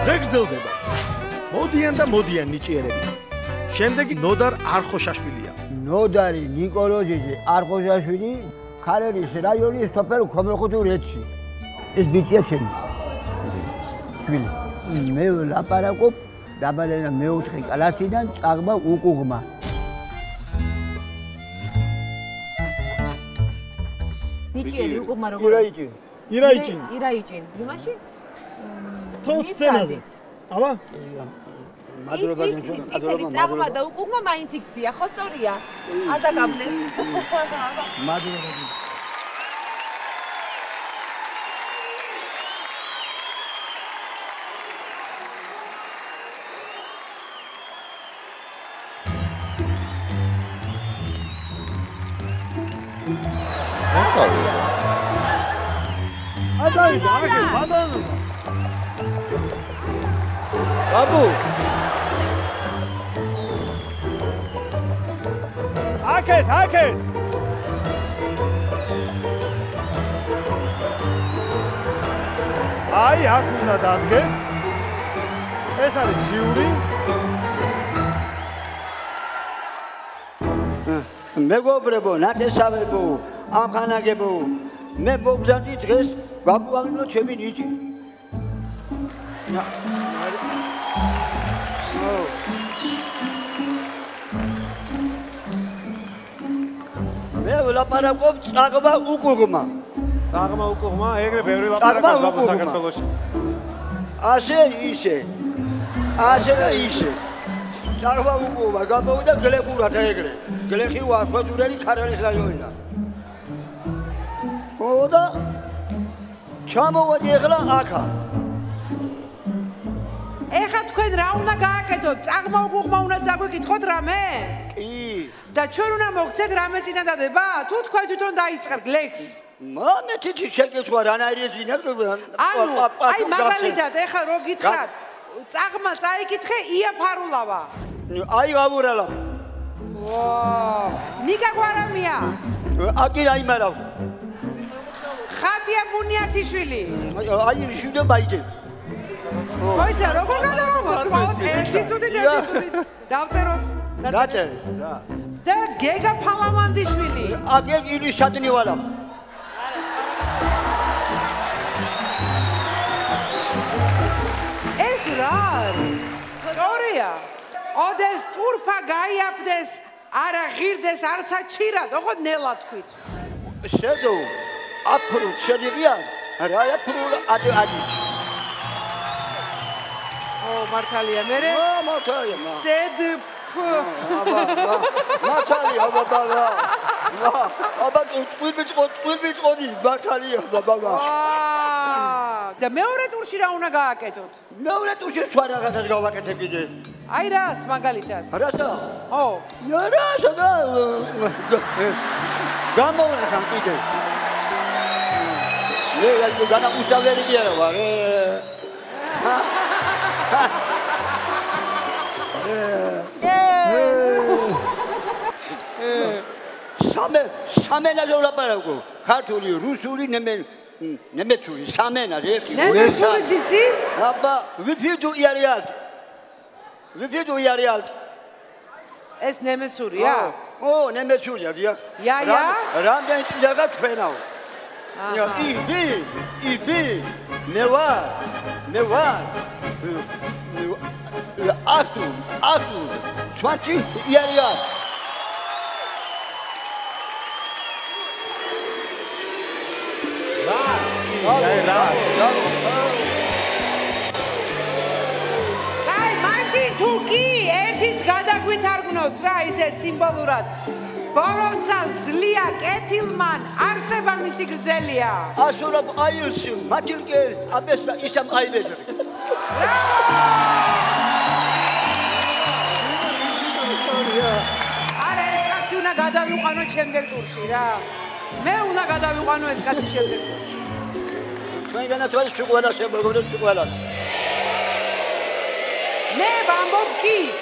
დღე გრძელდება. მოდიან და მოდიან ნიჭიერები. შემდეგი ნოდარ არხოშაშვილია. ნოდარი ნიკოლოზიძე არხოშაშვილი ქარელის რაიონის სოფელ ქომეხუთურეთში. ეს ბიჭია ჩემი. შვილი. მე ლაპარაკობ დაბადება მეოთხე კლასიდან წაღმა უკუღმა. ნიჭიერი უკუღმა როგორ? ირაიჭინ. იმაში? თოც სცენაზე. აბა? მადლობა ძინწელი წაღმა და უკუღმა მაინც იქცია, ხო სწორია? არ დაგამნეთ. მადლობა. ბაბუ აკეთ აი აქ უნდა დადგეთ ეს არის ჟიური მეგობრებო ნათესავებო ამხანაგებო მე მოგზავნით დღეს გაგვავნო ჩემი ნიჭი მე ვლაპარაკობ წაღმა უკუღმა ეგრე ბევრი ლაპარაკობს საქართველოში ასე ისე წაღმა უკუღმა გამოვიდა გლეხურად ეგრე გლეხი ვარხვედურელი ქარელის რაიონიდან და ჩამოვადი ეხლა აქა ეხლა თქვენ რა უნდა გააკეთოთ? წაღმა უკუღმა უნდა დაგვიკითხოთ რამე? კი და ჩვენ უნდა მოგცეთ რამე წინადადება? თუ თქვენ თვითონ დაიწყებთ ლექს? მე თვითონ შეკითხვა რანაირი წინადადება? აი მაგალითად ეხლა რო გითხრათ წაღმა წაიკითხე იაფარულავა. აი ვაბურალა. ნიკა გვარამია. აკი რაიმარავ. ხატია ბუნიათიშვილი. აი შიდა ბაიჯე. მოიცა როგორ გადავამოწმოთ? ერთი წუთი დავწეროთ. დაწერე. და გეგა ფალავანდიშვილი. აკი ილი შატნივალა. ეს რა არის? სწორია. ოდეს ტურფა გაიაფდეს, არა ღირდეს, არცა ჩირად, ოღონდ ნელა თქვით. შედო აფრუ შედიღიან, რა აფრუ ადი. მართალია მერე? მართალია. მართალია ბაბა. აბა ტყვილბიწყოდი მართალია ბაბა. და მეორე ტურში რა უნდა გააკეთოთ? მეორე ტურში სხვა რაღაცას გავაკეთებ კიდე. აი რას მაგალითად? რასა? ო. რასა და გამოვნახან კიდე. მე განაუსავლელი კი არა ვარ. სამენაზე ვლაპარაკო. ქართული, რუსული, ნემეცური, სამენაზე ერთი. ნემეცური ციცით? აბა, ვიფიდუ იარიალთ. ეს ნემეცურია? ნემეცურია, დიახ. Ja. რამდენი წელია თქვენაო? იბი. მე ვარ. ატუ. ჩვენი იარია. აი, მაშინ თუ კი ერთიც გადაგვითარგმნოს რა ისე სიმბოლურად. ბოროცა ზლია კეთილმან არსება მისი გრძელია. ასურა აიუსი მათილკე აბესა ისამ აიბეძრი. არა ეს კაცი უნდა გადავიყვანო შემდეგ ტურში რა. მე უნდა გადავიყვანო ეს კაცი შემდეგ ტურში. ჩვენგანა თვალს შუყვალა შემოგდოთ შუყვალა. მე ვამბობ კის.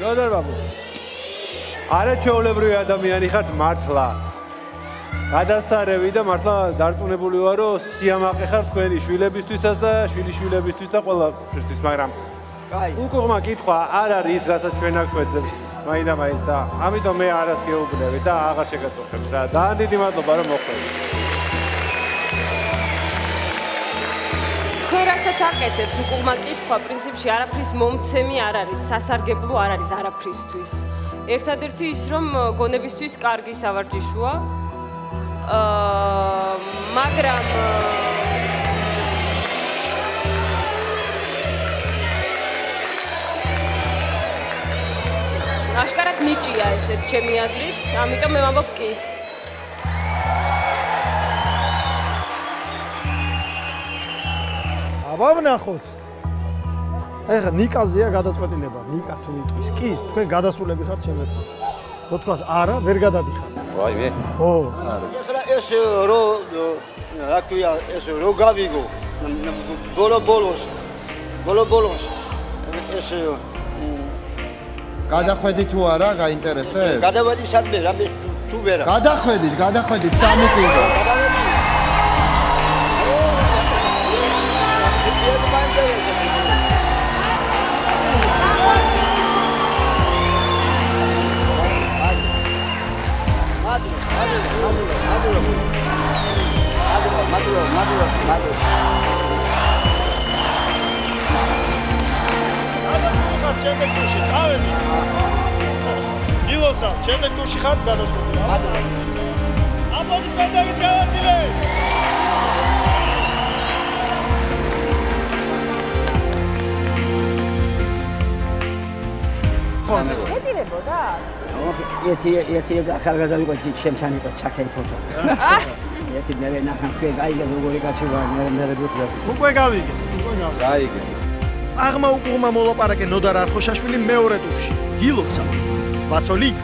ნოდარ ბაბუ. არა ჩეულებრივი ადამიანი ხართ მართლა. გადასარევი და მართლა დარწმუნებული ვარ, რომ სიამაყე ხარ თქვენი შვილებისთვისაც და შვილიშვილებისთვის და ყველაფრისთვის, მაგრამ უკუღმა კითხვა არ არის ის, რასაც ჩვენ აქ ვეძებთ, მაინდა-მაინც და ამიტომ მე არას გეუბნები და აღარ შეგაწუხებთ რა. და დიდი მადლობა რომ მოხვდებით. თქვენ რასაც აკეთებთ, უკუღმა კითხვა პრინციპში არაფრის მომცემი არ არის, სასარგებლო არ არის არაფრისთვის. ერთადერთი ის, რომ გონებისთვის კარგი სავარჯიშოა. მაგრამ აშკარად ნიჭია ესეც ჩემი აზრით, ამიტომ მე ვამბობ კის. აბა ვნახოთ. ეხლა ნიკაზეა გადაწყვეტილება, ნიკა თუ იტყვის კის, თქვენ გადასულები ხართ შემედგოში. რო თქვას არა, ვერ გადადიხართ. ვაი მე. ო, ეხლა ეს რო რა ქვია, ეს რო გავიგო ბოლოს ეს გადახვედი თუ არა, გაინტერესებს? გადავედი სადმე, რამე თუ ვერა. გადახვედით 3 კილო. გადასული ხართ შემდეგ ტურში, წავედი. დილოცა, შემდეგ ტურში ხართ გადასული. აპლოდისმენტებით გავაცილეთ. ედირებოდა? ერთი ახალგაზრდა იყო ჩემთან იყო ჩაქერი ფოტო. ერთი მე ნახე გაიგე როგორი კაცი ვარ, მე ვიყავ. უკვე გავიგე. გაიგე. წაღმა უკუღმა მოლაპარაკე ნოდარ არხოშაშვილი მეორე ტურში. დილოცა. ბაცოლიკ